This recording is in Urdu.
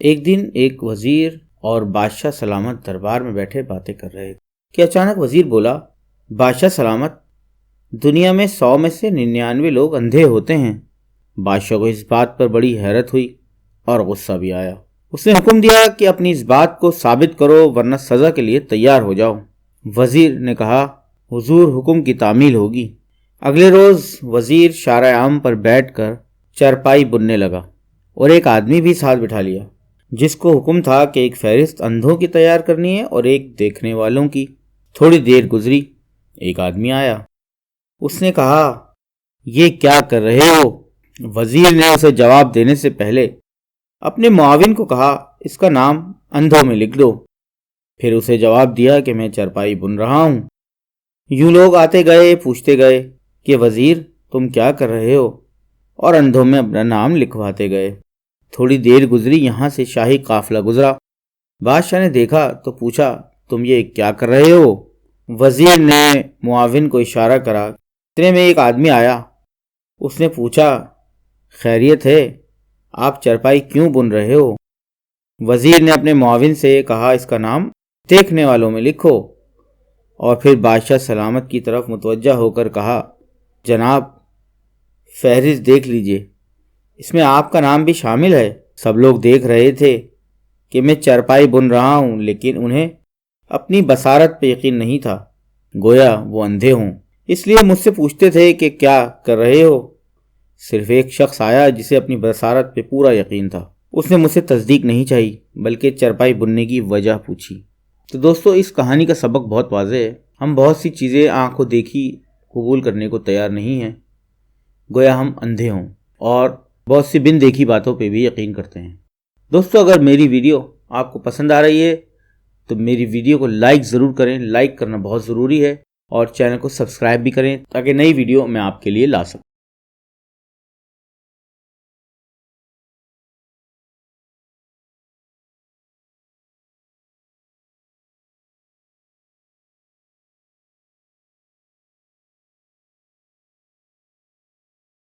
ایک دن ایک وزیر اور بادشاہ سلامت دربار میں بیٹھے باتیں کر رہے تھے کہ اچانک وزیر بولا، بادشاہ سلامت، دنیا میں 100 میں سے 99 لوگ اندھے ہوتے ہیں۔ بادشاہ کو اس بات پر بڑی حیرت ہوئی اور غصہ بھی آیا۔ اس نے حکم دیا کہ اپنی اس بات کو ثابت کرو ورنہ سزا کے لیے تیار ہو جاؤ۔ وزیر نے کہا، حضور حکم کی تعمیل ہوگی۔ اگلے روز وزیر شارع عام پر بیٹھ کر چارپائی بننے لگا اور ایک آدمی بھی ساتھ بٹھا لیا جس کو حکم تھا کہ ایک فہرست اندھوں کی تیار کرنی ہے اور ایک دیکھنے والوں کی۔ تھوڑی دیر گزری، ایک آدمی آیا۔ اس نے کہا، یہ کیا کر رہے ہو؟ وزیر نے اسے جواب دینے سے پہلے اپنے معاون کو کہا، اس کا نام اندھوں میں لکھ دو۔ پھر اسے جواب دیا کہ میں چارپائی بن رہا ہوں۔ یوں لوگ آتے گئے، پوچھتے گئے کہ وزیر تم کیا کر رہے ہو، اور اندھوں میں اپنا نام لکھواتے گئے۔ تھوڑی دیر گزری، یہاں سے شاہی قافلہ گزرا۔ بادشاہ نے دیکھا تو پوچھا، تم یہ کیا کر رہے ہو؟ وزیر نے معاون کو اشارہ کرا۔ اتنے میں ایک آدمی آیا۔ اس نے پوچھا، خیریت ہے؟ آپ چارپائی کیوں بن رہے ہو؟ وزیر نے اپنے معاون سے کہا، اس کا نام دیکھنے والوں میں لکھو۔ اور پھر بادشاہ سلامت کی طرف متوجہ ہو کر کہا، جناب فہرست دیکھ لیجئے، اس میں آپ کا نام بھی شامل ہے۔ سب لوگ دیکھ رہے تھے کہ میں چارپائی بن رہا ہوں، لیکن انہیں اپنی بصارت پہ یقین نہیں تھا، گویا وہ اندھے ہوں۔ اس لیے مجھ سے پوچھتے تھے کہ کیا کر رہے ہو۔ صرف ایک شخص آیا جسے اپنی بصارت پہ پورا یقین تھا۔ اس نے مجھ سے تصدیق نہیں چاہی بلکہ چارپائی بننے کی وجہ پوچھی۔ تو دوستو، اس کہانی کا سبق بہت واضح ہے۔ ہم بہت سی چیزیں آنکھوں دیکھی قبول کرنے کو تیار نہیں ہیں، گویا ہم اندھے ہوں، اور بہت سی بن دیکھی باتوں پہ بھی یقین کرتے ہیں۔ دوستو، اگر میری ویڈیو آپ کو پسند آ رہی ہے تو میری ویڈیو کو لائک ضرور کریں۔ لائک کرنا بہت ضروری ہے، اور چینل کو سبسکرائب بھی کریں تاکہ نئی ویڈیو میں آپ کے لیے لا سکوں۔